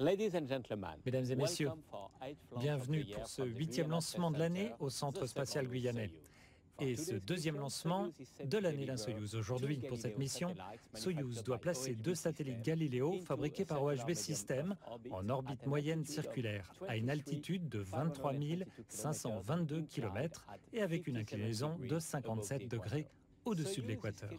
Mesdames et messieurs, bienvenue pour ce 8e lancement de l'année au Centre spatial guyanais et ce 2e lancement de l'année d'un Soyuz. Aujourd'hui, pour cette mission, Soyuz doit placer 2 satellites Galileo fabriqués par OHB System en orbite moyenne circulaire à une altitude de 23 522 km et avec une inclinaison de 57 degrés au-dessus de l'équateur.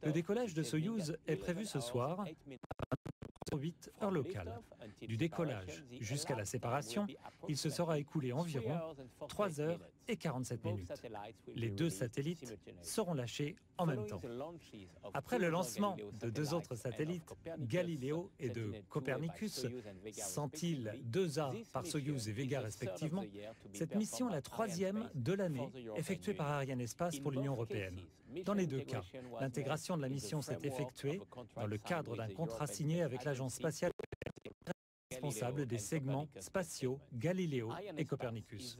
Le décollage de Soyuz est prévu ce soir à 8 heures locales. Du décollage jusqu'à la séparation, il se sera écoulé environ 3 heures et 47 minutes. Les 2 satellites seront lâchés en même temps. Après le lancement de 2 autres satellites, Galileo et de Copernicus, Sentinel 2A par Soyuz et Vega respectivement, cette mission est la 3e de l'année effectuée par Arianespace pour l'Union européenne. Dans les 2 cas, l'intégration de la mission s'est effectuée dans le cadre d'un contrat signé avec l'agence spatiale responsable des segments spatiaux Galileo et Copernicus.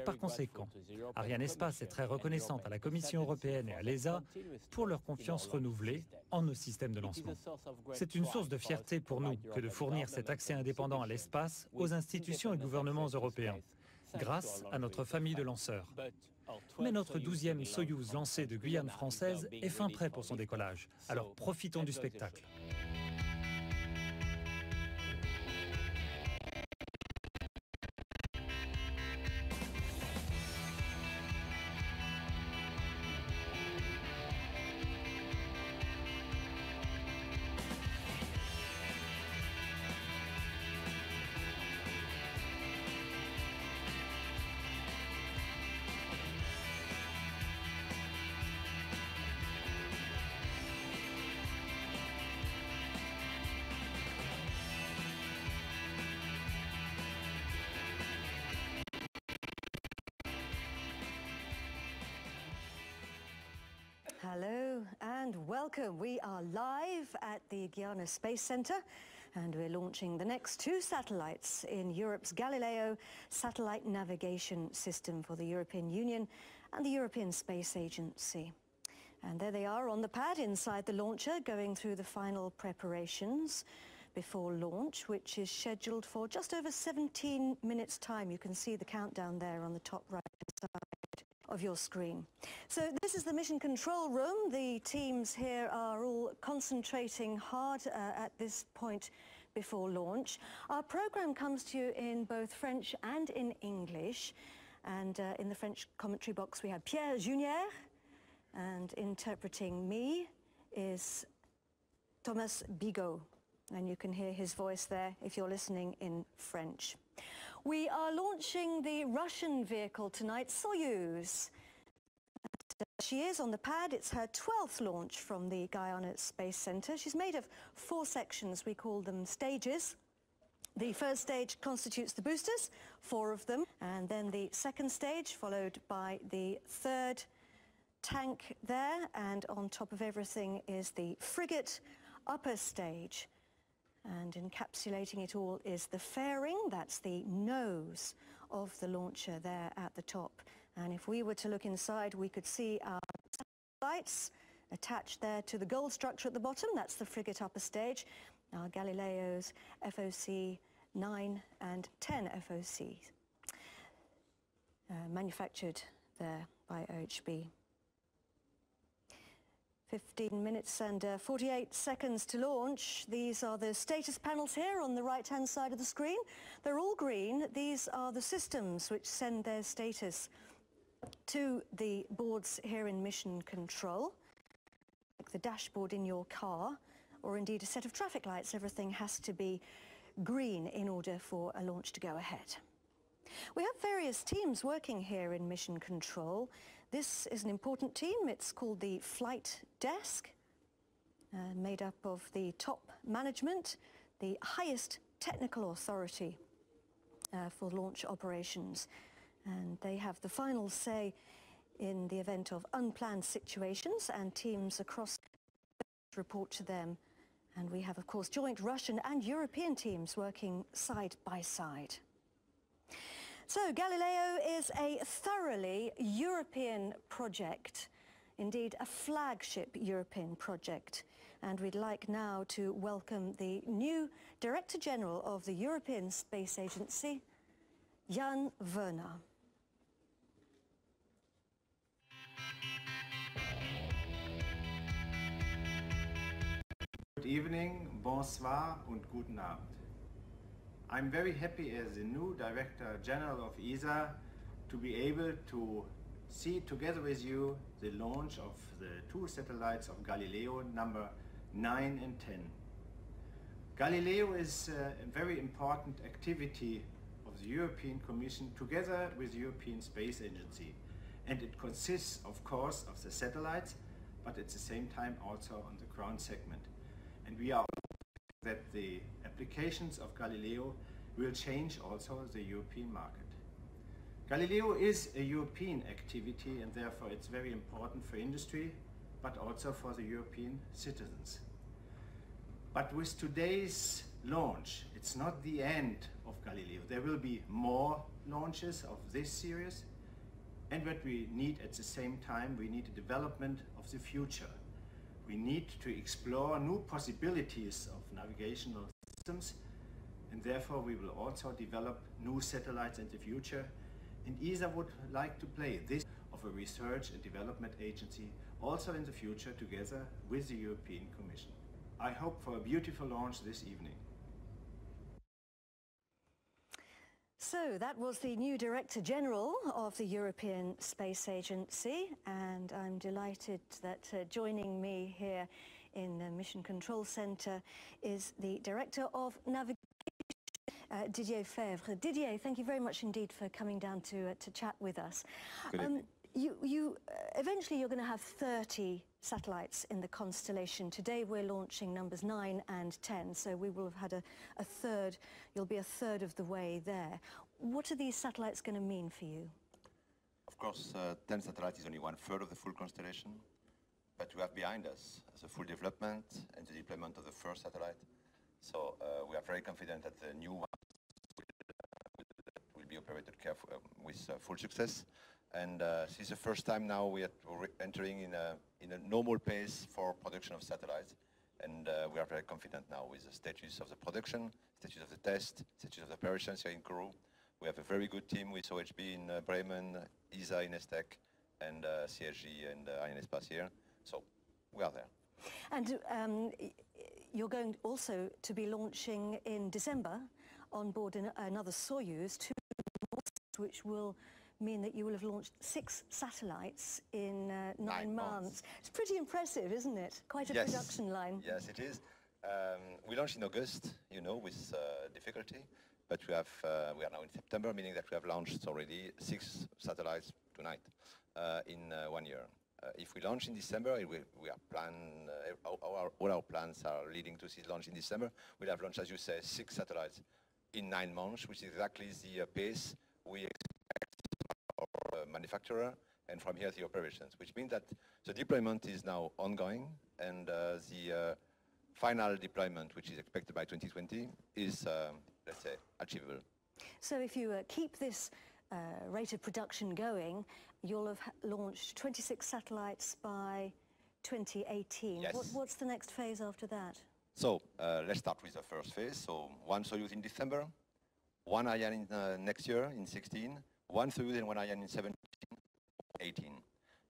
Par conséquent, Arianespace est très reconnaissante à la Commission européenne et à l'ESA pour leur confiance renouvelée en nos systèmes de lancement. C'est une source de fierté pour nous que de fournir cet accès indépendant à l'espace aux institutions et gouvernements européens, grâce à notre famille de lanceurs. Mais notre 12e Soyuz lancé de Guyane française est fin prêt pour son décollage. Alors profitons du spectacle. Hello and welcome. We are live at the Guyana Space Centre and we're launching the next 2 satellites in Europe's Galileo satellite navigation system for the European Union and the European Space Agency. And there they are on the pad inside the launcher, going through the final preparations before launch, which is scheduled for just over 17 minutes' time. You can see the countdown there on the top right side of your screen. So this is the mission control room. The teams here are all concentrating hard at this point before launch. Our programme comes to you in both French and in English. And in the French commentary box we have Pierre Junier, and interpreting me is Thomas Bigot. And you can hear his voice there if you're listening in French. We are launching the Russian vehicle tonight, Soyuz. She is on the pad. It's her 12th launch from the Guyana Space Centre. She's made of 4 sections. We call them stages. The first stage constitutes the boosters, 4 of them, and then the second stage, followed by the 3rd tank there, and on top of everything is the frigate upper stage. And encapsulating it all is the fairing. That's the nose of the launcher there at the top. And if we were to look inside, we could see our satellites attached there to the gold structure at the bottom. That's the frigate upper stage. Our Galileo's FOC 9 and 10 FOCs, manufactured there by OHB. 15 minutes and 48 seconds to launch. These are the status panels here on the right-hand side of the screen. They're all green. These are the systems which send their status to the boards here in Mission Control, like the dashboard in your car, or indeed a set of traffic lights. Everything has to be green in order for a launch to go ahead. We have various teams working here in Mission Control. This is an important team. It's called the Flight Desk, made up of the top management, the highest technical authority for launch operations. And they have the final say in the event of unplanned situations, and teams across report to them. And we have, of course, joint Russian and European teams working side by side. So Galileo is a thoroughly European project. indeed a flagship European project. And we'd like now to welcome the new Director General of the European Space Agency, Jan Werner. Good evening, bonsoir und guten Abend. I'm very happy as the new Director General of ESA to be able to see together with you the launch of the 2 satellites of Galileo number 9 and 10. Galileo is a very important activity of the European Commission together with the European Space Agency, and it consists of course of the satellites, but at the same time also on the ground segment. And we are that the applications of Galileo will change also the European market. Galileo is a European activity, and therefore it's very important for industry, but also for the European citizens. But with today's launch, it's not the end of Galileo. There will be more launches of this series, and what we need at the same time, we need a development of the future. We need to explore new possibilities of navigational systems, and therefore we will also develop new satellites in the future. And ESA would like to play this of a research and development agency also in the future together with the European Commission. I hope for a beautiful launch this evening. So that was the new Director General of the European Space Agency, and I'm delighted that joining me here in the Mission Control Centre is the Director of Navigation, Didier Fèvre. Didier, thank you very much indeed for coming down to chat with us. Good evening. Eventually you're going to have 30 satellites in the constellation. Today we're launching numbers 9 and 10, so we will have had a third, you'll be a third of the way there. What are these satellites going to mean for you? Of course, 10 satellites is only 1/3 of the full constellation, but we have behind us the full development and the deployment of the first satellite. So we are very confident that the new one will be operated with full success. And this is the first time now we're entering in a normal pace for production of satellites. And we are very confident now with the status of the production, status of the test, status of the operations here in Kourou. We have a very good team with OHB in Bremen, ESA in Estec, and CSG and Arianespace here. So we are there. And you're going also to be launching in December on board another Soyuz, 2, which will mean that you will have launched 6 satellites in 9 months. It's pretty impressive, isn't it? Quite a production line. Yes, it is. We launched in August, you know, with difficulty, but we are now in September, meaning that we have launched already 6 satellites tonight in 1 year. If we launch in December, all our plans are leading to this launch in December. We'll have launched, as you say, 6 satellites in 9 months, which is exactly the pace we expect our manufacturer, and from here the operations, which means that the deployment is now ongoing, and the final deployment, which is expected by 2020, is, let's say, achievable. So if you keep this rate of production going, you'll have launched 26 satellites by 2018. Yes. What's the next phase after that? So let's start with the first phase. So 1 Soyuz in December, 1 Ariane in next year in 16, 1 Soyuz and 1 Ariane in 17, 18.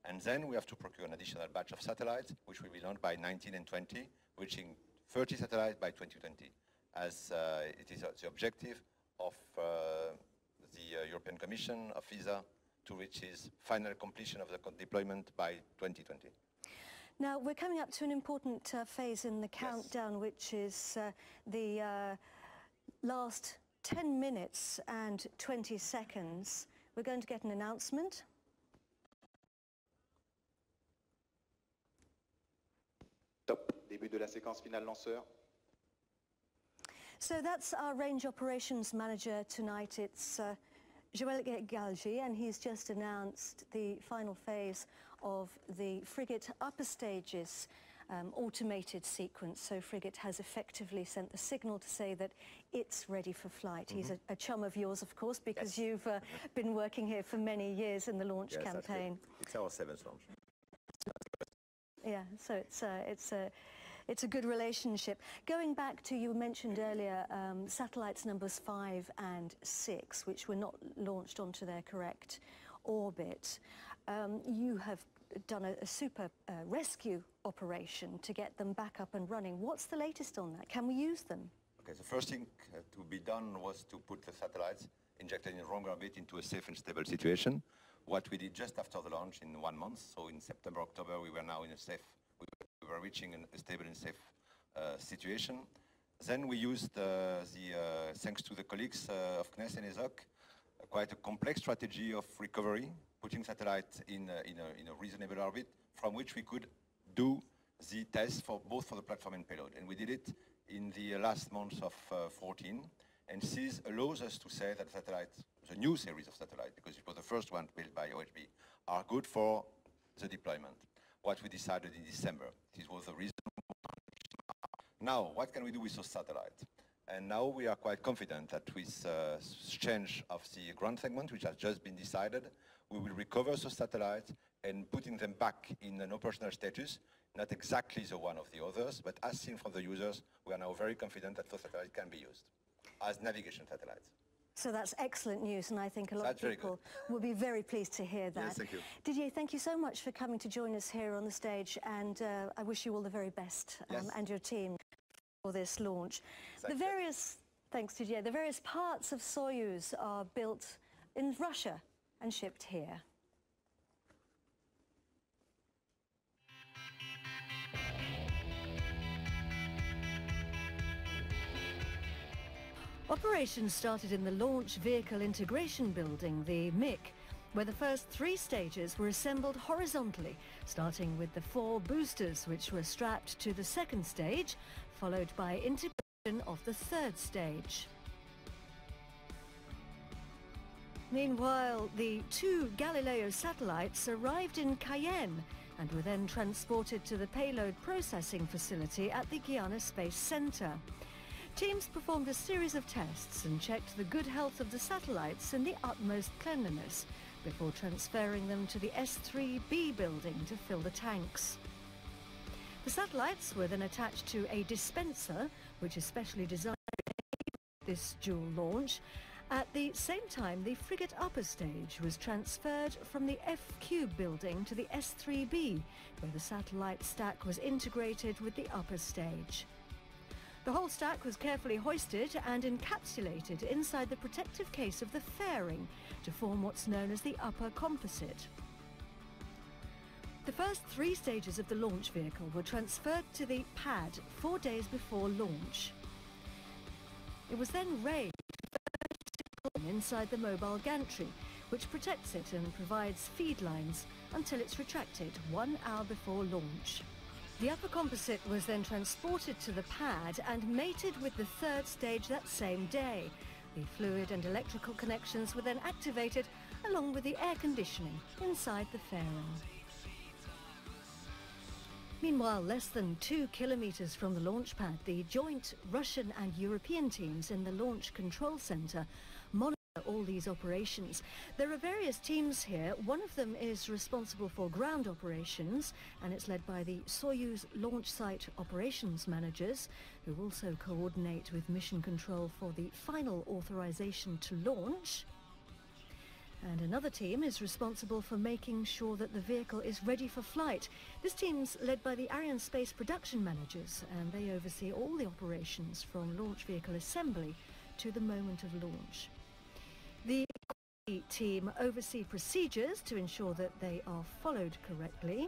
And then we have to procure an additional batch of satellites, which will be launched by 19 and 20, reaching 30 satellites by 2020, as it is the objective of the European Commission, of ESA, to reach its final completion of the deployment by 2020. Now, we're coming up to an important phase in the countdown, which is the last 10 minutes and 20 seconds. We're going to get an announcement. Top, début de la séquence finale lanceur. So that's our range operations manager tonight. It's Soyuz Fregat Galileo, and he's just announced the final phase of the frigate upper stages automated sequence. So Frigate has effectively sent the signal to say that it's ready for flight. He's a chum of yours, of course, because you've been working here for many years in the launch campaign. It's our 7th launch. Yeah, so it's a good relationship. Going back to, you mentioned earlier, satellites numbers 5 and 6, which were not launched onto their correct orbit. You have done a super rescue operation to get them back up and running. What's the latest on that? Can we use them? Okay, the first thing to be done was to put the satellites injected in wrong orbit into a safe and stable situation. What we did just after the launch in 1 month, so in September, October, we were now in a safe, we were reaching a stable and safe situation. Then we used, thanks to the colleagues of CNES and ESOC, quite a complex strategy of recovery, putting satellites in a reasonable orbit from which we could do the tests for both the platform and payload. And we did it in the last months of 14. And this allows us to say that satellites, the new series of satellites, because it was the first one built by OHB, are good for the deployment. What we decided in December. This was the reason. Now, what can we do with those satellites? And now we are quite confident that with change of the ground segment, which has just been decided, we will recover those satellites and putting them back in an operational status, not exactly the one of the others, but as seen from the users, we are now very confident that those satellites can be used as navigation satellites. So that's excellent news, and I think a lot of people will be very pleased to hear that. Yes, thank you. Didier, thank you so much for coming to join us here on the stage, and I wish you all the very best, and your team, for this launch. Thanks, Didier. The various parts of Soyuz are built in Russia and shipped here. Operations started in the Launch Vehicle Integration Building, the MIC, where the first 3 stages were assembled horizontally, starting with the 4 boosters, which were strapped to the 2nd stage, followed by integration of the 3rd stage. Meanwhile, the 2 Galileo satellites arrived in Cayenne and were then transported to the payload processing facility at the Guiana Space Center. Teams performed a series of tests and checked the good health of the satellites in the utmost cleanliness before transferring them to the S3B building to fill the tanks. The satellites were then attached to a dispenser, which is specially designed for this dual launch. At the same time, the frigate upper stage was transferred from the F-Cube building to the S3B, where the satellite stack was integrated with the upper stage. The whole stack was carefully hoisted and encapsulated inside the protective case of the fairing to form what's known as the upper composite. The first 3 stages of the launch vehicle were transferred to the pad 4 days before launch. It was then raised inside the mobile gantry, which protects it and provides feed lines until it's retracted 1 hour before launch. The upper composite was then transported to the pad and mated with the 3rd stage that same day. The fluid and electrical connections were then activated along with the air conditioning inside the fairing. Meanwhile, less than 2 kilometers from the launch pad, the joint Russian and European teams in the Launch Control Center monitor all these operations. There are various teams here. One of them is responsible for ground operations, and it's led by the Soyuz launch site operations managers, who also coordinate with mission control for the final authorization to launch. And another team is responsible for making sure that the vehicle is ready for flight. This team's led by the Arianespace production managers, and they oversee all the operations from launch vehicle assembly to the moment of launch. The team oversee procedures to ensure that they are followed correctly,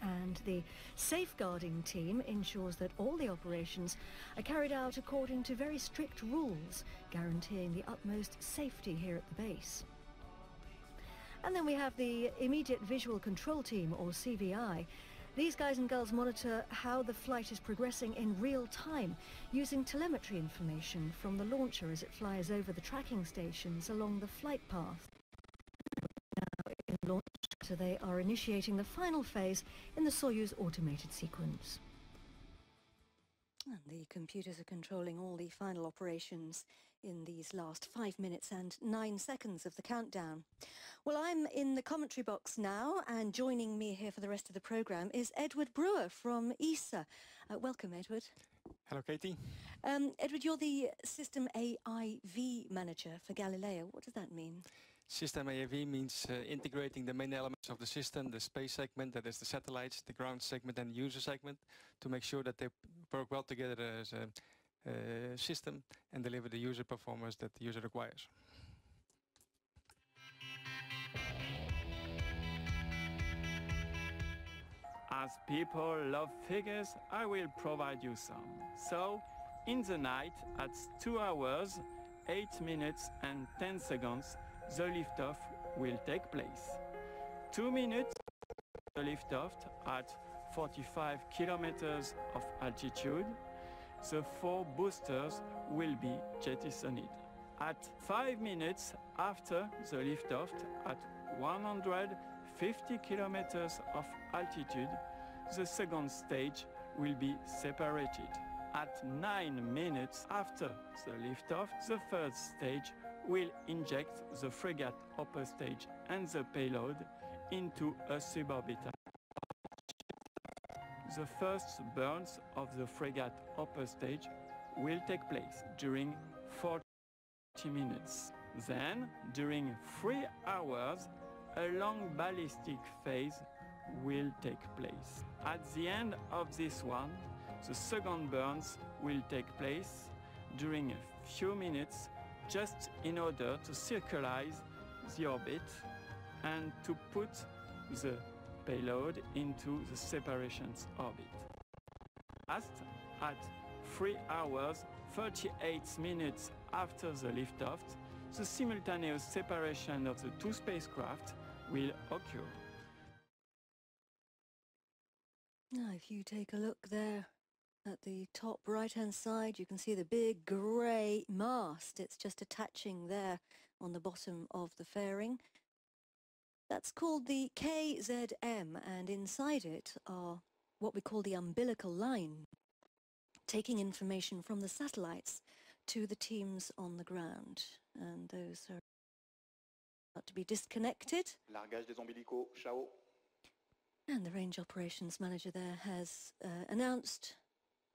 and the safeguarding team ensures that all the operations are carried out according to very strict rules, guaranteeing the utmost safety here at the base. And then we have the Immediate Visual Control Team, or CVI. These guys and girls monitor how the flight is progressing in real time, using telemetry information from the launcher as it flies over the tracking stations along the flight path. Now in launch, so they are initiating the final phase in the Soyuz automated sequence. And the computers are controlling all the final operations in these last 5 minutes and 9 seconds of the countdown. Well, I'm in the commentary box now, and joining me here for the rest of the programme is Edward Brewer from ESA. Welcome, Edward. Hello, Katie. Edward, you're the System AIV Manager for Galileo. What does that mean? System AIV means integrating the main elements of the system, the space segment, that is the satellites, the ground segment and the user segment, to make sure that they work well together as a system and deliver the user performance that the user requires. As people love figures, I will provide you some. So, in the night, at 2 hours, 8 minutes and 10 seconds, the liftoff will take place. 2 minutes, the liftoff at 45 kilometers of altitude. The 4 boosters will be jettisoned. At 5 minutes after the liftoff, at 150 kilometers of altitude, the second stage will be separated. At 9 minutes after the liftoff, the third stage will inject the frigate upper stage and the payload into a suborbital. The first burns of the frigate upper stage will take place during 40 minutes. Then, during 3 hours, a long ballistic phase will take place. At the end of this one, the second burns will take place during a few minutes, just in order to circularize the orbit and to put the payload into the separations orbit. Last, at 3 hours, 38 minutes after the liftoff, the simultaneous separation of the 2 spacecraft will occur. Now, if you take a look there at the top right-hand side, you can see the big grey mast. It's just attaching there on the bottom of the fairing. That's called the KZM, and inside it are what we call the umbilical line, taking information from the satellites to the teams on the ground. And those are about to be disconnected. Largage des ombilicaux, ciao. And the range operations manager there has announced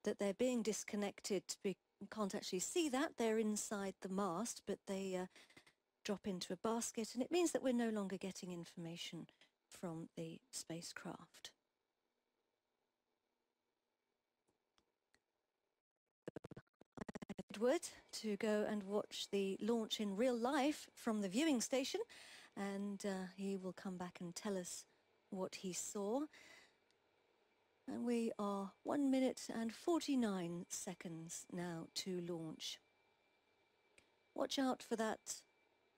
that they're being disconnected. We can't actually see that. They're inside the mast, but they drop into a basket, and it means that we're no longer getting information from the spacecraft. Edward to go and watch the launch in real life from the viewing station, and he will come back and tell us what he saw. And we are 1 minute and 49 seconds now to launch. Watch out for that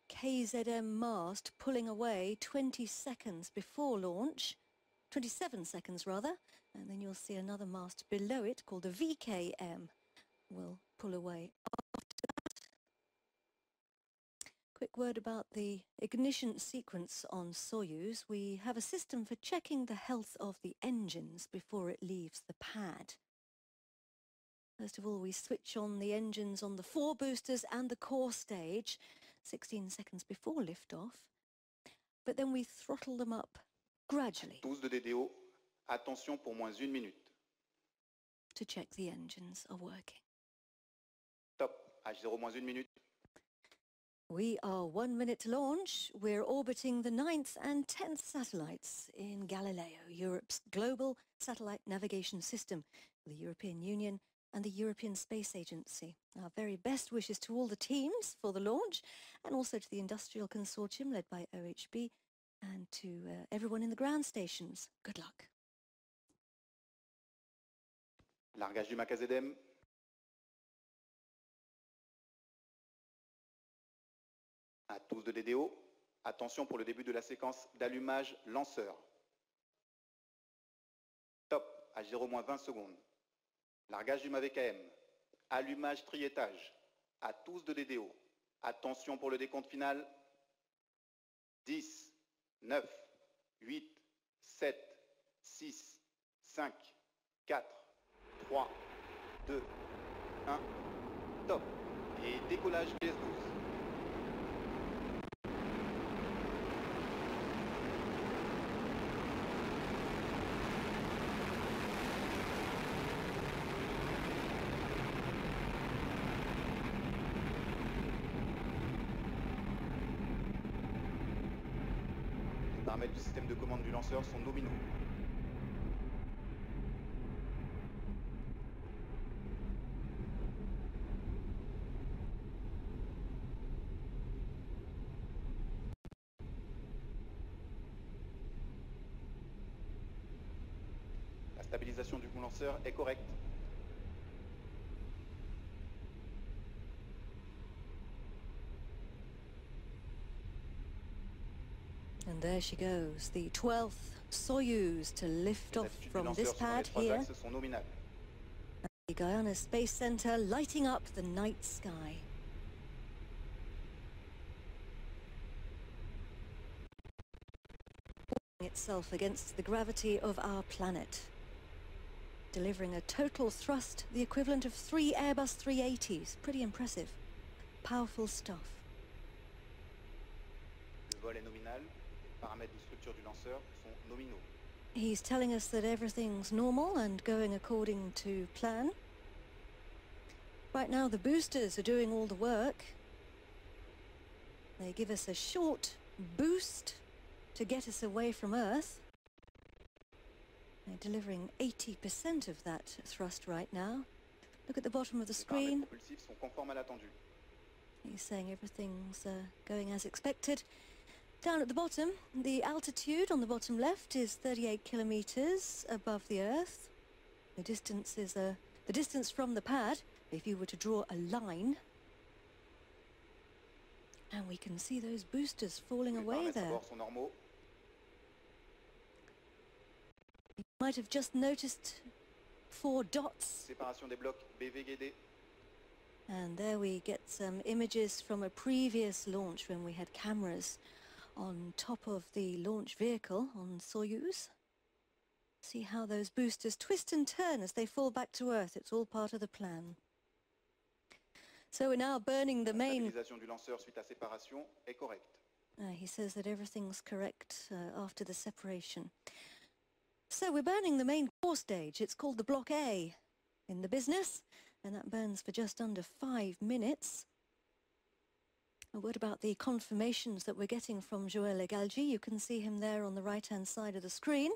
KZM mast pulling away 20 seconds before launch, 27 seconds rather, and then you'll see another mast below it called a VKM will pull away after that. Quick word about the ignition sequence on Soyuz. We have a system for checking the health of the engines before it leaves the pad. First of all, we switch on the engines on the 4 boosters and the core stage 16 seconds before liftoff, but then we throttle them up gradually. 12 de DDO, attention pour moins 1 minute. To check the engines are working. Top, H0 moins 1 minute. We are 1 minute to launch. We're orbiting the 9th and 10th satellites in Galileo, Europe's global satellite navigation system, the European Union and the European Space Agency. Our very best wishes to all the teams for the launch, and also to the industrial consortium led by OHB, and to everyone in the ground stations. Good luck. Largage du KZM. À 12 de DDO, attention pour le début de la séquence d'allumage lanceur. Top, H0 moins 20 secondes. Largage du VKM. Allumage triétage. À 12 de DDO. Attention pour le décompte final. 10, 9, 8, 7, 6, 5, 4, 3, 2, 1, top. Et décollage VS12. Les paramètres du système de commande du lanceur sont nominaux. La stabilisation du lanceur est correcte. And there she goes, the 12th Soyuz to lift off from this pad here. The Guyana Space Center lighting up the night sky. Itself against the gravity of our planet, delivering a total thrust the equivalent of 3 Airbus 380s. Pretty impressive. Powerful stuff. Le vol est nominal. Les paramètres de structure du lanceur sont nominaux. He's telling us that everything's normal and going according to plan. Right now the boosters are doing all the work. They give us a short boost to get us away from Earth. They're delivering 80% of that thrust right now. Look at the bottom of the screen. Les paramètres propulsifs sont conformes à l'attendu. He's saying everything's going as expected. Down at the bottom, the altitude on the bottom left is 38 kilometers above the Earth. The distance is the distance from the pad, if you were to draw a line. And we can see those boosters falling away there. You might have just noticed 4 dots. Séparation des blocs BVGD. And there we get some images from a previous launch when we had cameras on top of the launch vehicle on Soyuz. See how those boosters twist and turn as they fall back to Earth. It's all part of the plan. So we're now burning the main... Stabilisation du lanceur suite à séparation est correcte. He says that everything's correct after the separation. So we're burning the main core stage. It's called the Block A in the business, and that burns for just under 5 minutes. A word about the confirmations that we're getting from Joël Egalji. You can see him there on the right-hand side of the screen.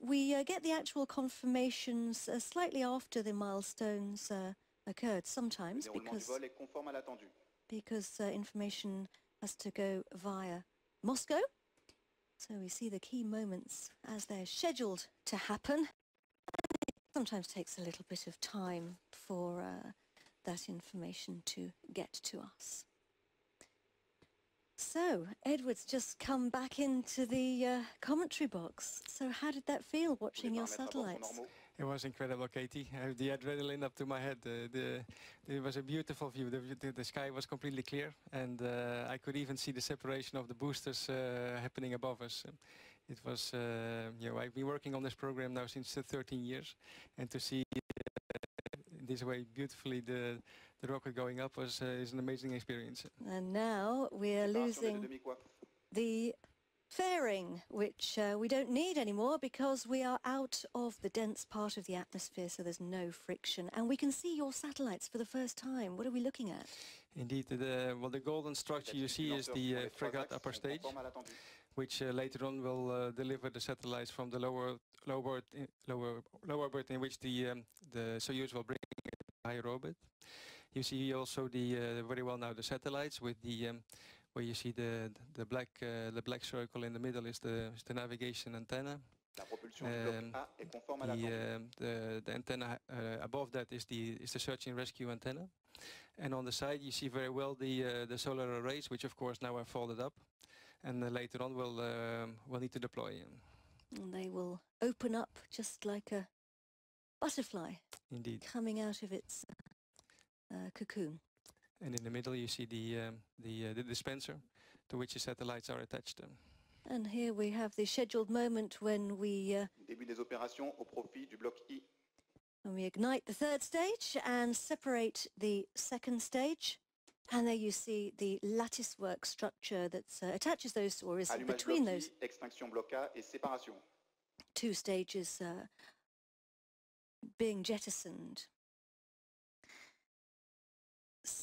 We get the actual confirmations slightly after the milestones occurred, sometimes because information has to go via Moscow. So we see the key moments as they're scheduled to happen. It sometimes takes a little bit of time for that information to get to us. So, Edward's just come back into the commentary box. So how did that feel, watching your satellites? It was incredible, Katie. I have the adrenaline up to my head. It was a beautiful view. The sky was completely clear, and I could even see the separation of the boosters happening above us. It was, I've been working on this program now since 13 years, and to see this way beautifully the rocket going up is an amazing experience. And now we're losing the fairing, which we don't need anymore because we are out of the dense part of the atmosphere, so there's no friction. And we can see your satellites for the first time. What are we looking at? Indeed, the golden structure you see is the Fregat upper stage, which later on will deliver the satellites from the lower berth in which the Soyuz will bring higher orbit. You see also very well now the satellites with the where you see the black circle in the middle is the navigation antenna. The antenna above that is the search and rescue antenna, and on the side you see very well the solar arrays, which of course now are folded up, and later on we'll need to deploy. And they will open up just like a butterfly. Indeed. Coming out of its cocoon. And in the middle you see the dispenser to which the satellites are attached. And here we have the scheduled moment when we début des opérations au profit du bloc I. And we ignite the third stage and separate the second stage. And there you see the lattice work structure that attaches those, or is between those extinction bloca et séparation. Two stages being jettisoned.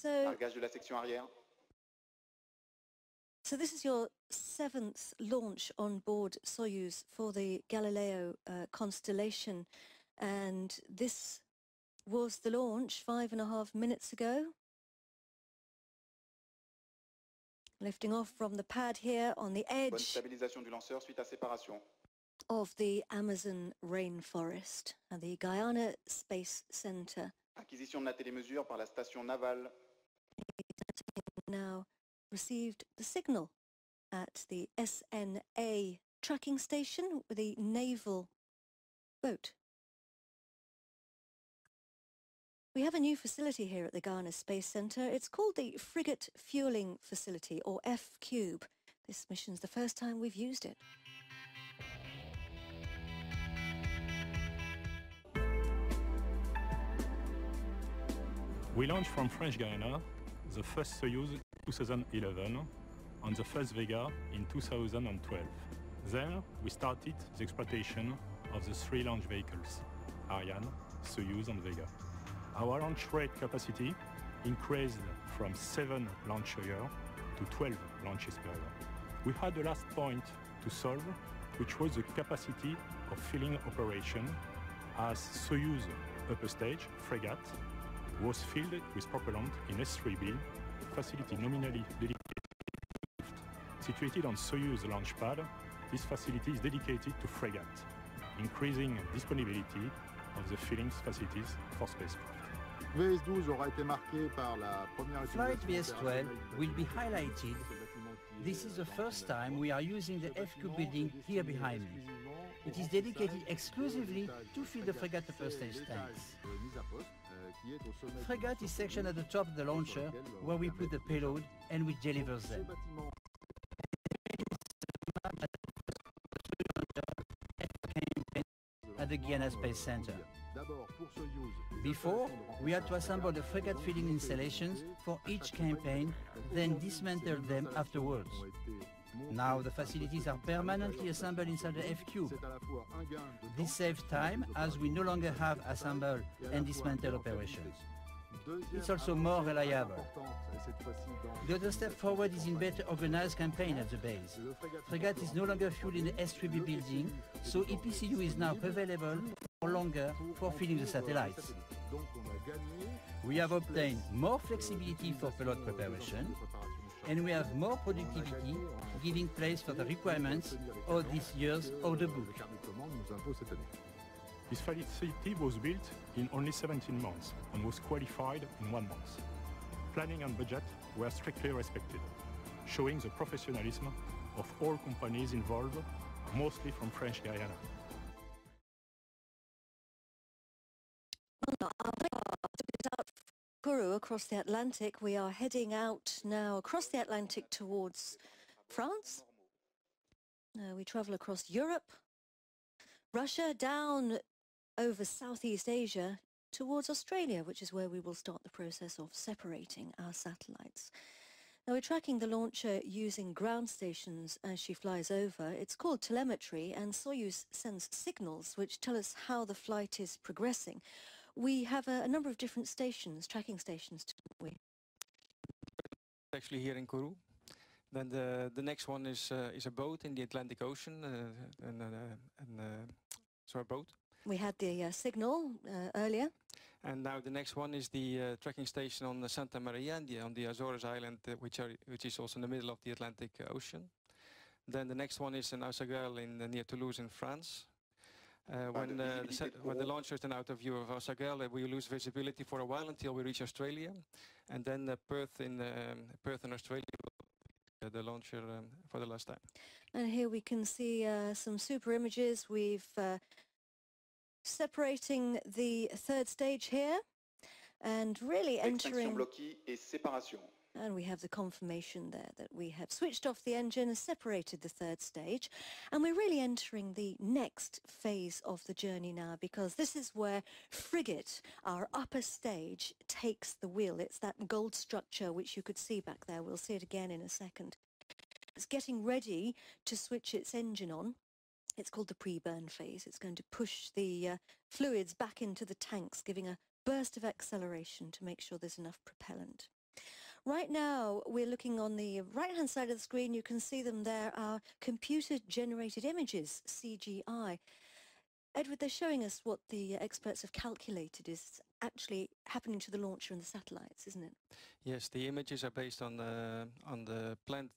Largage de la section arrière. So this is your 7th launch on board Soyuz for the Galileo constellation. And this was the launch 5.5 minutes ago. Lifting off from the pad here on the edge Bonne stabilisation du lanceur suite à séparation. Of the Amazon rainforest at the Guyana Space Center. Acquisition de la télémesure par la station navale. Now received the signal at the SNA tracking station with the naval boat. We have a new facility here at the Guyana Space Center. It's called the Frigate Fueling Facility, or F-Cube. This mission's the first time we've used it. We launched from French Guiana the first Soyuz 2011 and the first Vega in 2012. Then we started the exploitation of the 3 launch vehicles, Ariane, Soyuz and Vega. Our launch rate capacity increased from 7 launches a year to 12 launches per year. We had the last point to solve, which was the capacity of filling operation, as Soyuz upper stage, Fregat, was filled with propellant in S3B, facility nominally dedicated to lift. Situated on Soyuz launch pad, this facility is dedicated to Fregat, increasing disponibility of the filling facilities for spacecraft. Flight VS12 will be highlighted. This is the first time we are using the FQ building here behind me. It is dedicated exclusively to fill the Fregat upper stage tanks. Fregat is sectioned at the top of the launcher, where we put the payload and we deliver them. At the Guyana Space Center. Before, we had to assemble the Fregat filling installations for each campaign, then dismantle them afterwards. Now the facilities are permanently assembled inside the F-Cube. This saves time, as we no longer have assemble and dismantle operations. It's also more reliable. The other step forward is in better organized campaign at the base. Fregat is no longer fueled in the S3B building, so EPCU is now available for longer for filling the satellites. We have obtained more flexibility for payload preparation, and we have more productivity, giving place for the requirements of this year's order book. This facility was built in only 17 months and was qualified in 1 month. Planning and budget were strictly respected, showing the professionalism of all companies involved, mostly from French Guiana. Kourou across the Atlantic. We are heading out now across the Atlantic towards France. We travel across Europe, Russia, down over Southeast Asia towards Australia, which is where we will start the process of separating our satellites. Now we're tracking the launcher using ground stations as she flies over. It's called telemetry, and Soyuz sends signals which tell us how the flight is progressing. We have a number of different stations, tracking stations, don't we? Actually here in Kourou. Then the next one is a boat in the Atlantic Ocean, so a boat. We had the signal earlier. And now the next one is the tracking station on the Santa Maria on the Azores Island, which is also in the middle of the Atlantic Ocean. Then the next one is in Aussaguel near Toulouse in France. When the launcher is then out of view of Aussaguel, we lose visibility for a while until we reach Australia, and then Perth in Australia, the launcher for the last time. And here we can see some super images. We've separating the third stage here, and really entering And we have the confirmation there that we have switched off the engine and separated the third stage. And we're really entering the next phase of the journey now, because this is where Frigate, our upper stage, takes the wheel. It's that gold structure which you could see back there. We'll see it again in a second. It's getting ready to switch its engine on. It's called the pre-burn phase. It's going to push the fluids back into the tanks, giving a burst of acceleration to make sure there's enough propellant. Right now, we're looking on the right-hand side of the screen. You can see them there, are computer-generated images, CGI. Edward, they're showing us what the experts have calculated is actually happening to the launcher and the satellites, isn't it? Yes, the images are based on the planned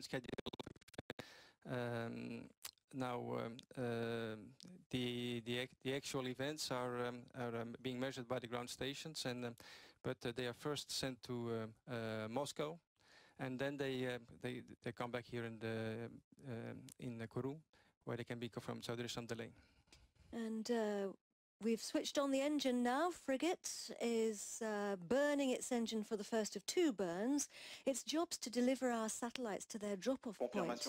schedule. The actual events are being measured by the ground stations, and but they are first sent to Moscow, and then they come back here in Kourou, where they can be confirmed. So there is some delay. And we've switched on the engine now. Frigate is burning its engine for the first of two burns. Its job's to deliver our satellites to their drop-off point.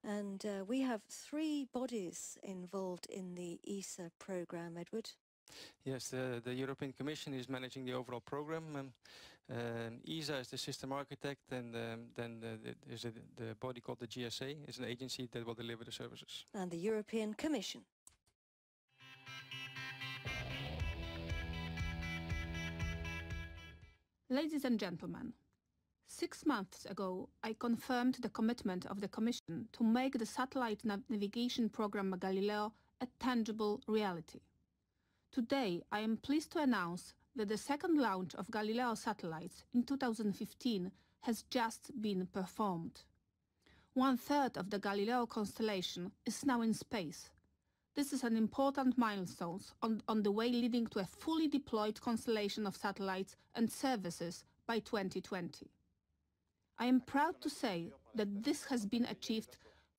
And we have 3 bodies involved in the ESA program, Edward. Yes, the European Commission is managing the overall program. ESA is the system architect, and then there's the body called the GSA. It's an agency that will deliver the services. And the European Commission. Ladies and gentlemen, 6 months ago, I confirmed the commitment of the Commission to make the satellite navigation program Galileo a tangible reality. Today, I am pleased to announce that the second launch of Galileo satellites in 2015 has just been performed. 1/3 of the Galileo constellation is now in space. This is an important milestone on the way leading to a fully deployed constellation of satellites and services by 2020. I am proud to say that this has been achieved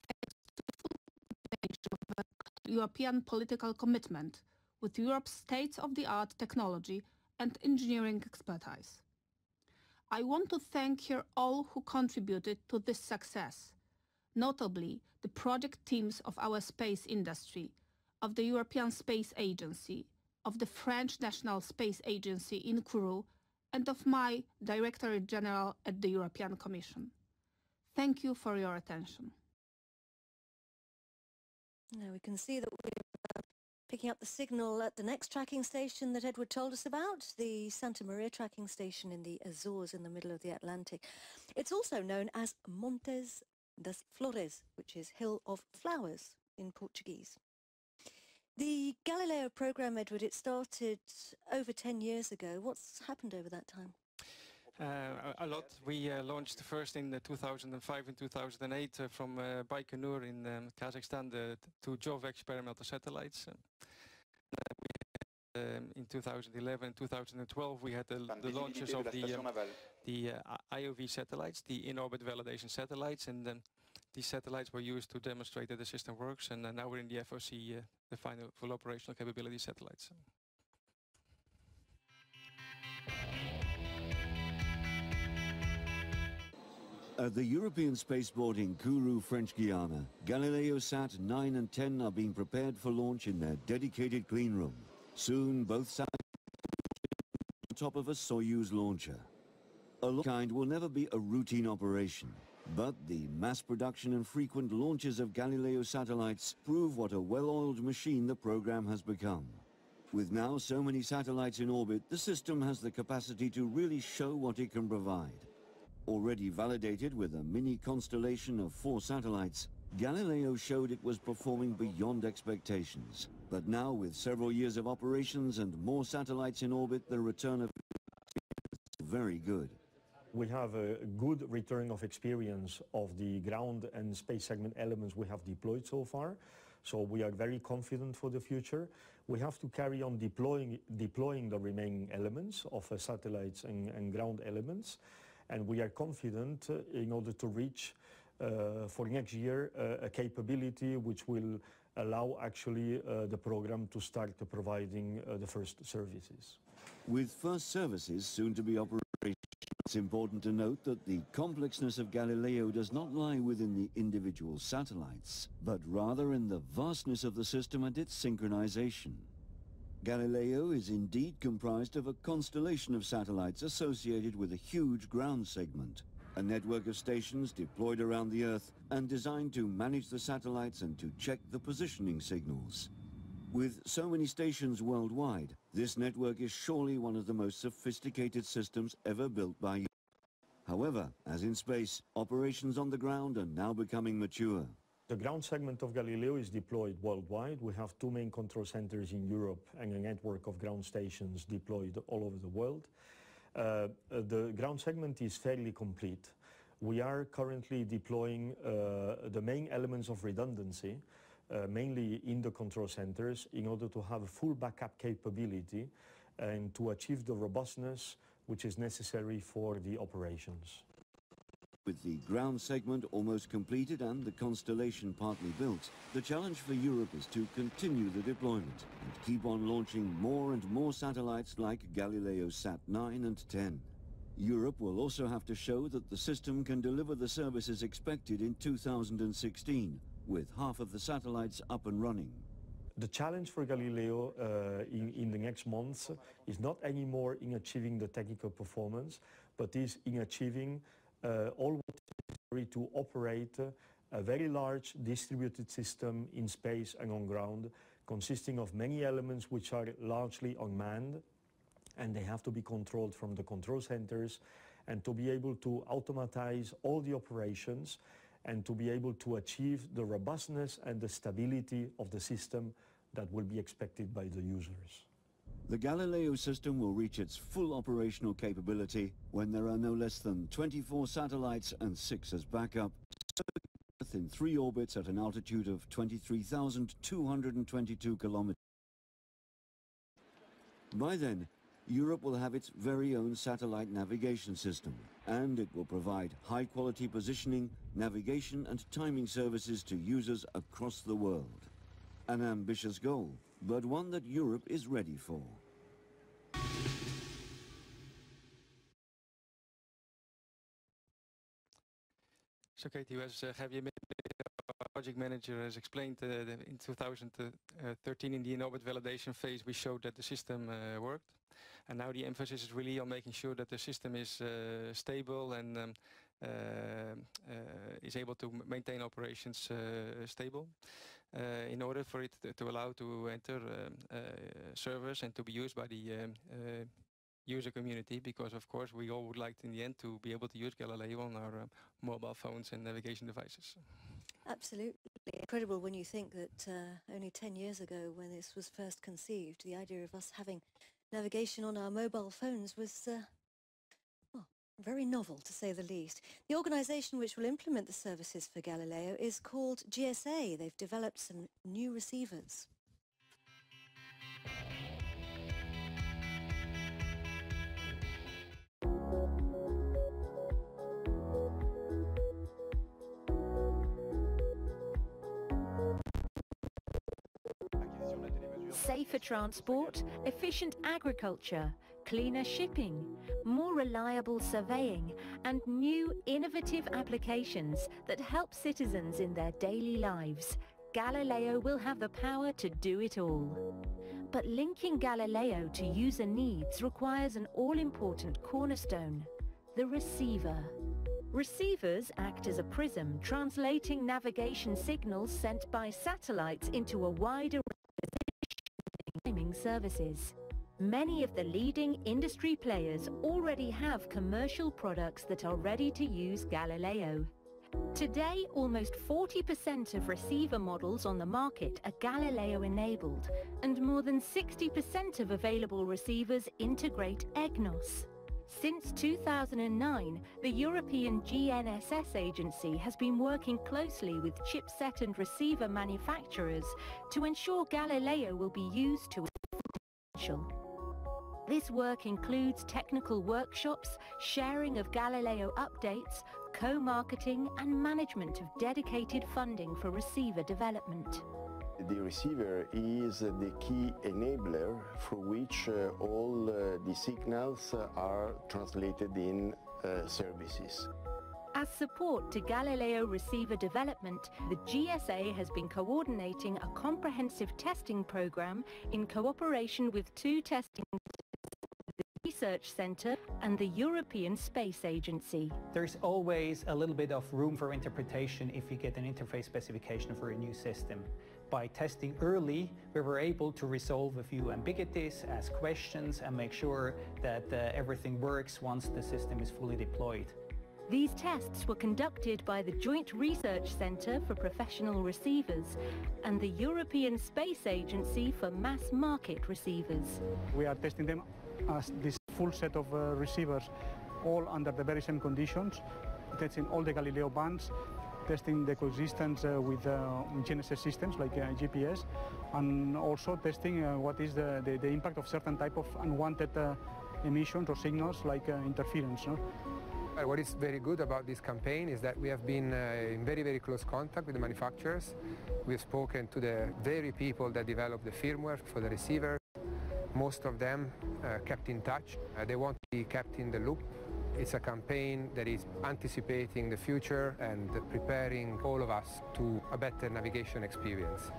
thanks to the full implementation of a European political commitment with Europe's state-of-the-art technology and engineering expertise. I want to thank here all who contributed to this success, notably the project teams of our space industry, of the European Space Agency, of the French National Space Agency in Kourou, and of my Directorate General at the European Commission. Thank you for your attention. Now we can see that we're picking up the signal at the next tracking station that Edward told us about, the Santa Maria tracking station in the Azores in the middle of the Atlantic. It's also known as Montes das Flores, which is Hill of Flowers in Portuguese. The Galileo program, Edward, it started over 10 years ago. What's happened over that time? A lot. We launched first in 2005 and 2008 from Baikonur in Kazakhstan, the 2 Jove experimental satellites. In 2011 and 2012 we had the launches of the IOV satellites, the in-orbit validation satellites, and these satellites were used to demonstrate that the system works, and now we're in the FOC, the final full operational capability satellites. At the European Spaceport in Kourou, French Guiana, Galileo Sat 9 and 10 are being prepared for launch in their dedicated clean room. Soon, both satellites will be on top of a Soyuz launcher. A launch kind will never be a routine operation, but the mass production and frequent launches of Galileo satellites prove what a well-oiled machine the program has become. With now so many satellites in orbit, the system has the capacity to really show what it can provide. Already validated with a mini constellation of 4 satellites, Galileo showed it was performing beyond expectations. But now, with several years of operations and more satellites in orbit, the return of is very good. We have a good return of experience of the ground and space segment elements we have deployed so far. So we are very confident for the future. We have to carry on deploying the remaining elements of satellites and ground elements. And we are confident in order to reach for next year a capability which will allow actually the program to start providing the first services. With first services soon to be operational, it's important to note that the complexness of Galileo does not lie within the individual satellites, but rather in the vastness of the system and its synchronization. Galileo is indeed comprised of a constellation of satellites associated with a huge ground segment, a network of stations deployed around the Earth and designed to manage the satellites and to check the positioning signals. With so many stations worldwide, this network is surely one of the most sophisticated systems ever built by humans. However, as in space, operations on the ground are now becoming mature. The ground segment of Galileo is deployed worldwide. We have 2 main control centers in Europe and a network of ground stations deployed all over the world. The ground segment is fairly complete. We are currently deploying the main elements of redundancy, mainly in the control centers, in order to have a full backup capability and to achieve the robustness which is necessary for the operations. With the ground segment almost completed and the constellation partly built, the challenge for Europe is to continue the deployment and keep on launching more and more satellites like Galileo Sat 9 and 10. Europe will also have to show that the system can deliver the services expected in 2016, with half of the satellites up and running. The challenge for Galileo in the next months is not anymore in achieving the technical performance, but is in achieving all what is necessary to operate a very large distributed system in space and on ground, consisting of many elements which are largely unmanned, and they have to be controlled from the control centers, and to be able to automatize all the operations and to be able to achieve the robustness and the stability of the system that will be expected by the users. The Galileo system will reach its full operational capability when there are no less than 24 satellites and 6 as backup, in 3 orbits at an altitude of 23,222 kilometers. By then, Europe will have its very own satellite navigation system, and it will provide high-quality positioning, navigation and timing services to users across the world. An ambitious goal, but one that Europe is ready for. So Katie, as Javier, project manager, has explained, in 2013 in the in-orbit validation phase we showed that the system worked. And now the emphasis is really on making sure that the system is stable and is able to maintain operations stable. In order for it to allow to enter servers and to be used by the user community, because of course we all would like in the end to be able to use Galileo on our mobile phones and navigation devices. Absolutely incredible when you think that only 10 years ago, when this was first conceived, the idea of us having navigation on our mobile phones was well, very novel, to say the least. The organisation which will implement the services for Galileo is called GSA. They've developed some new receivers. Safer transport, efficient agriculture, cleaner shipping, more reliable surveying, and new innovative applications that help citizens in their daily lives. Galileo will have the power to do it all. But linking Galileo to user needs requires an all-important cornerstone: the receiver. Receivers act as a prism, translating navigation signals sent by satellites into a wider timing services. Many of the leading industry players already have commercial products that are ready to use Galileo. Today, almost 40% of receiver models on the market are Galileo-enabled, and more than 60% of available receivers integrate EGNOS. Since 2009, the European GNSS agency has been working closely with chipset and receiver manufacturers to ensure Galileo will be used to its potential. This work includes technical workshops, sharing of Galileo updates, co-marketing and management of dedicated funding for receiver development. The receiver is the key enabler through which all the signals are translated in services. As support to Galileo receiver development, the GSA has been coordinating a comprehensive testing program in cooperation with two testing the Research Centre and the European Space Agency. There's always a little bit of room for interpretation if you get an interface specification for a new system. By testing early, we were able to resolve a few ambiguities, ask questions, and make sure that everything works once the system is fully deployed. These tests were conducted by the Joint Research Centre for Professional Receivers and the European Space Agency for Mass Market Receivers. We are testing them as this full set of receivers, all under the very same conditions, testing all the Galileo bands, testing the coexistence with GNSS systems like GPS, and also testing what is the impact of certain type of unwanted emissions or signals like interference. No? What is very good about this campaign is that we have been in very, very close contact with the manufacturers. We've spoken to the very people that develop the firmware for the receiver. Most of them kept in touch. They want to be kept in the loop. It's a campaign that is anticipating the future and preparing all of us to a better navigation experience.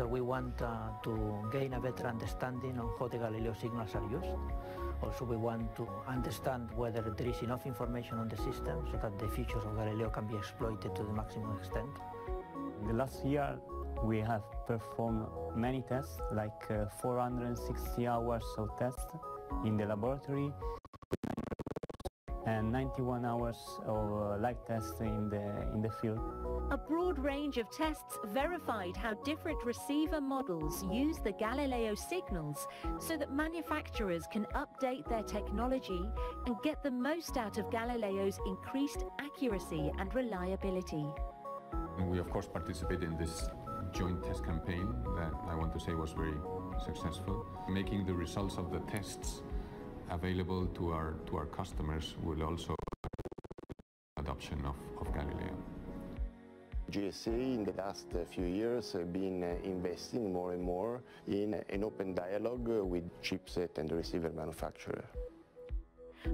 We want to gain a better understanding on how the Galileo signals are used. Also, we want to understand whether there is enough information on the system so that the features of Galileo can be exploited to the maximum extent. The last year we have performed many tests, like 460 hours of tests in the laboratory and 91 hours of live tests in the field. A broad range of tests verified how different receiver models use the Galileo signals so that manufacturers can update their technology and get the most out of Galileo's increased accuracy and reliability. We of course participated in this joint test campaign that I want to say was very successful. Making the results of the tests available to our customers will also adoption of Galileo. GSA in the last few years have been investing more and more in an open dialogue with chipset and receiver manufacturer.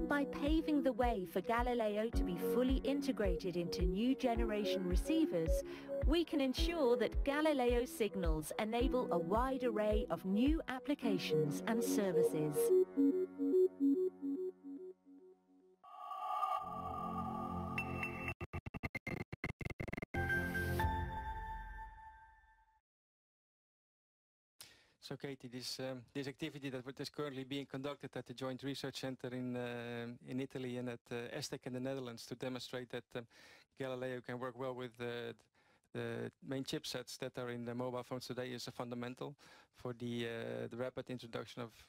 By paving the way for Galileo to be fully integrated into new generation receivers, we can ensure that Galileo signals enable a wide array of new applications and services. So, Katie, this activity that is currently being conducted at the Joint Research Centre in Italy and at ESTEC in the Netherlands to demonstrate that Galileo can work well with the main chipsets that are in the mobile phones today is fundamental for the rapid introduction of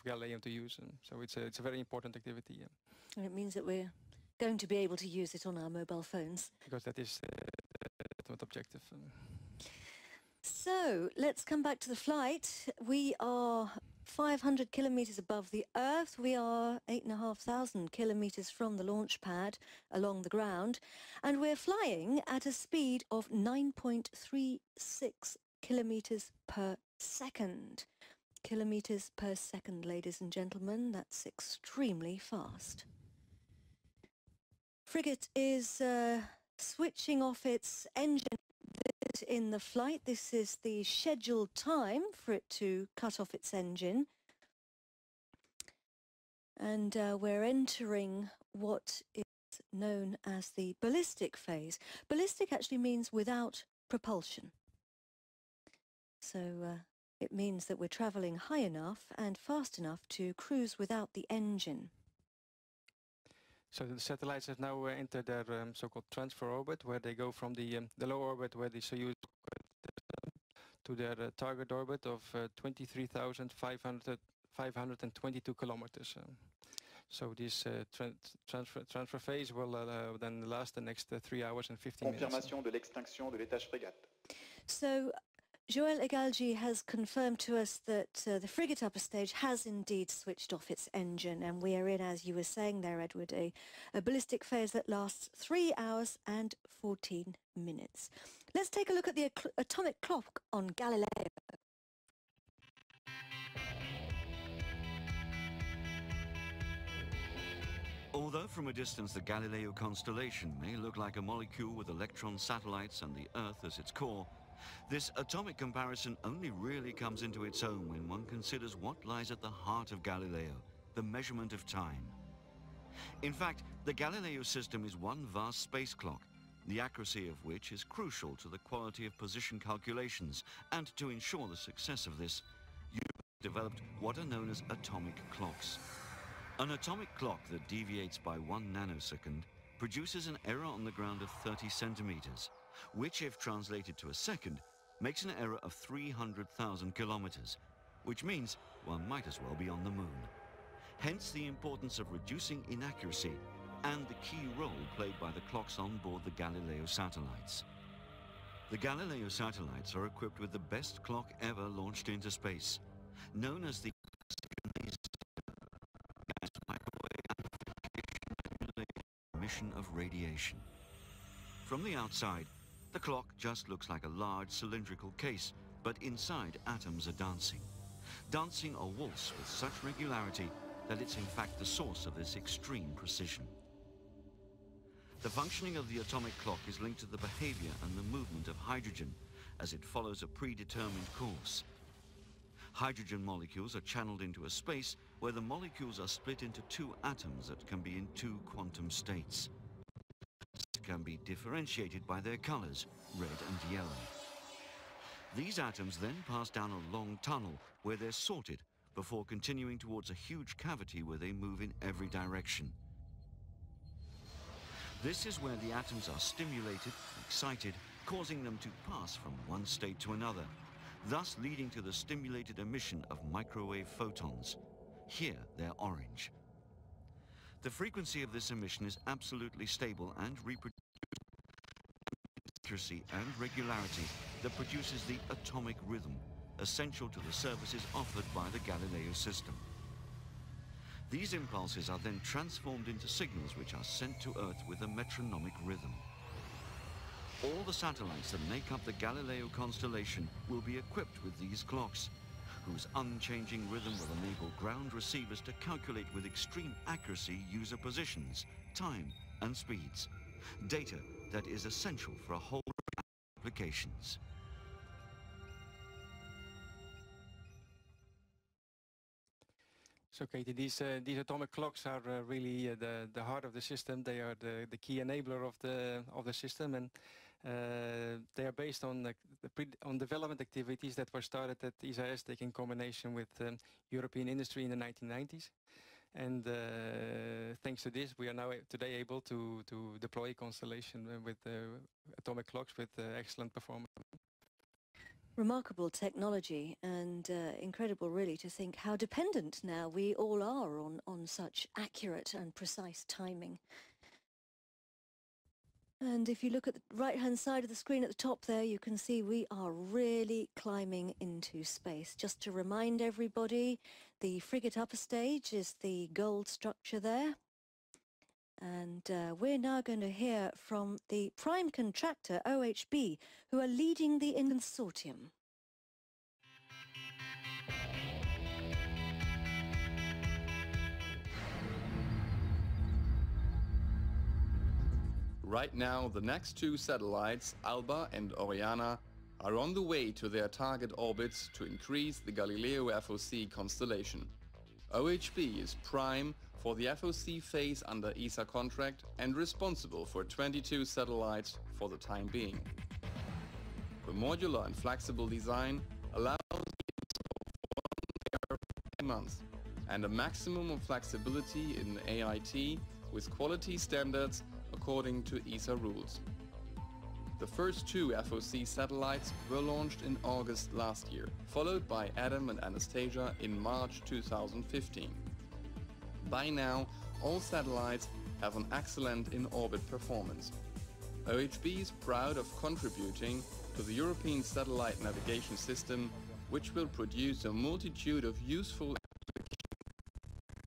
Galileo to use. So it's a very important activity. Yeah. And it means that we're going to be able to use it on our mobile phones. Because that is the ultimate objective. So let's come back to the flight. We are 500 kilometers above the Earth. We are 8,500 kilometers from the launch pad along the ground. And we're flying at a speed of 9.36 kilometers per second. Kilometers per second, ladies and gentlemen. That's extremely fast. Frigate is switching off its engine in the flight. This is the scheduled time for it to cut off its engine. And we're entering what is known as the ballistic phase. Ballistic actually means without propulsion. So it means that we're traveling high enough and fast enough to cruise without the engine. So the satellites have now entered their so-called transfer orbit, where they go from the low orbit, where the Soyuz, to their target orbit of 23,522 kilometers. So this transfer phase will then last the next 3 hours and 15 minutes. Confirmation de l'extinction de l'étage frégate. So Joël Egalji has confirmed to us that the frigate upper stage has indeed switched off its engine, and we are in, as you were saying there, Edward, a ballistic phase that lasts 3 hours and 14 minutes. Let's take a look at the atomic clock on Galileo. Although from a distance the Galileo constellation may look like a molecule with electron satellites and the Earth as its core, this atomic comparison only really comes into its own when one considers what lies at the heart of Galileo, the measurement of time. In fact, the Galileo system is one vast space clock, the accuracy of which is crucial to the quality of position calculations, and to ensure the success of this, Europe developed what are known as atomic clocks. An atomic clock that deviates by 1 nanosecond produces an error on the ground of 30 centimeters, which, if translated to a second, makes an error of 300,000 kilometers, which means one might as well be on the moon. Hence the importance of reducing inaccuracy and the key role played by the clocks on board the Galileo satellites. The Galileo satellites are equipped with the best clock ever launched into space, known as the emission of radiation. From the outside, the clock just looks like a large cylindrical case, but inside atoms are dancing. Dancing a waltz with such regularity that it's in fact the source of this extreme precision. The functioning of the atomic clock is linked to the behavior and the movement of hydrogen as it follows a predetermined course. Hydrogen molecules are channeled into a space where the molecules are split into 2 atoms that can be in 2 quantum states. Can be differentiated by their colors, red and yellow. These atoms then pass down a long tunnel where they're sorted before continuing towards a huge cavity where they move in every direction. This is where the atoms are stimulated, excited, causing them to pass from one state to another, thus leading to the stimulated emission of microwave photons. Here they're orange. The frequency of this emission is absolutely stable and reproduces accuracy and regularity that produces the atomic rhythm, essential to the services offered by the Galileo system. These impulses are then transformed into signals which are sent to Earth with a metronomic rhythm. All the satellites that make up the Galileo constellation will be equipped with these clocks, whose unchanging rhythm will enable ground receivers to calculate with extreme accuracy user positions, time, and speeds, data that is essential for a whole range of applications. So, Katie, these atomic clocks are really the heart of the system. They are the key enabler of the system, and they are based on on development activities that were started at ESA ESTEC in combination with European industry in the 1990s. And thanks to this, we are now today able to deploy a constellation with atomic clocks with excellent performance. Remarkable technology, and incredible really to think how dependent now we all are on such accurate and precise timing. And if you look at the right-hand side of the screen at the top there, you can see we are really climbing into space. Just to remind everybody, the frigate upper stage is the gold structure there. And we're now going to hear from the prime contractor, OHB, who are leading the consortium. Right now, the next 2 satellites, Alba and Oriana, are on the way to their target orbits to increase the Galileo FOC constellation. OHB is prime for the FOC phase under ESA contract and responsible for 22 satellites for the time being. The modular and flexible design allows use of 1 per month and a maximum of flexibility in AIT with quality standards according to ESA rules. The first 2 FOC satellites were launched in August last year, followed by Adam and Anastasia in March 2015. By now, all satellites have an excellent in-orbit performance. OHB is proud of contributing to the European satellite navigation system, which will produce a multitude of useful applications.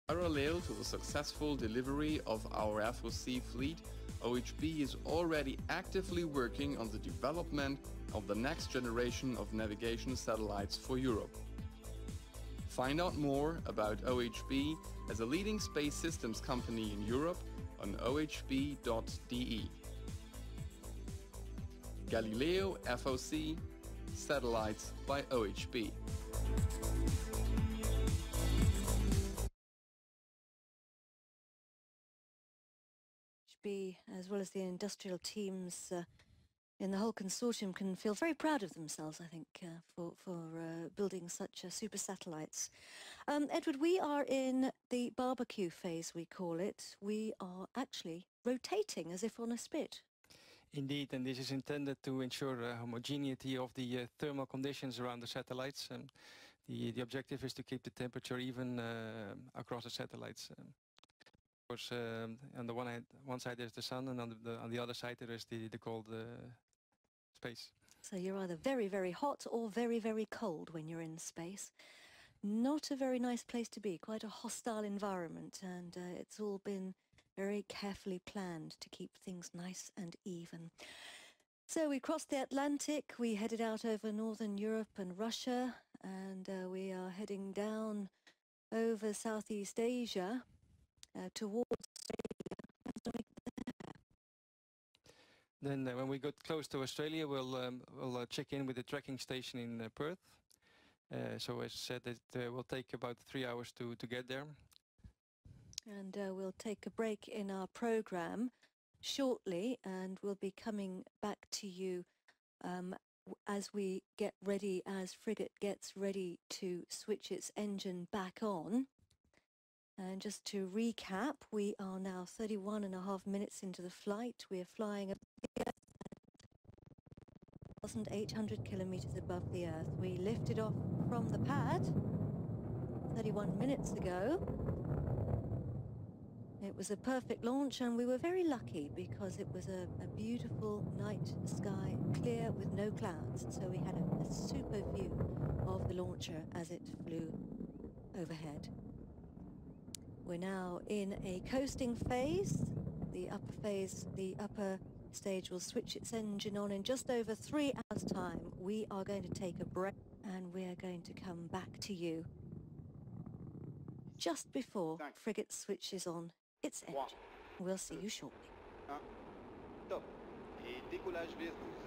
Parallel to the successful delivery of our FOC fleet, OHB is already actively working on the development of the next generation of navigation satellites for Europe. Find out more about OHB as a leading space systems company in Europe on ohb.de. Galileo FOC, satellites by OHB. OHB, as well as the industrial teams in the whole consortium, can feel very proud of themselves, I think, for building such super satellites. Edward, we are in the barbecue phase, we call it. We are actually rotating as if on a spit. Indeed, and this is intended to ensure homogeneity of the thermal conditions around the satellites. The objective is to keep the temperature even across the satellites. Of course, on the one side there's the sun, and on the other side there is the cold space. So you're either very, very hot or very, very cold when you're in space. Not a very nice place to be, quite a hostile environment, and it's all been very carefully planned to keep things nice and even. So we crossed the Atlantic, we headed out over Northern Europe and Russia, and we are heading down over Southeast Asia towards Australia. Then when we get close to Australia, we'll check in with the tracking station in Perth. So as I said, it will take about 3 hours to get there. And we'll take a break in our program shortly, and we'll be coming back to you as we get ready, as Frigate gets ready to switch its engine back on. And just to recap, we are now 31.5 minutes into the flight. We are flying 1,800 kilometers above the Earth. We lifted off from the pad 31 minutes ago. It was a perfect launch, and we were very lucky because it was a beautiful night sky, clear with no clouds. So we had a super view of the launcher as it flew overhead. We're now in a coasting phase. The upper stage will switch its engine on in just over 3 hours' time. We are going to take a break, and we are going to come back to you just before Frigate switches on its engine. We'll see you shortly. Top. Et décollage VS12.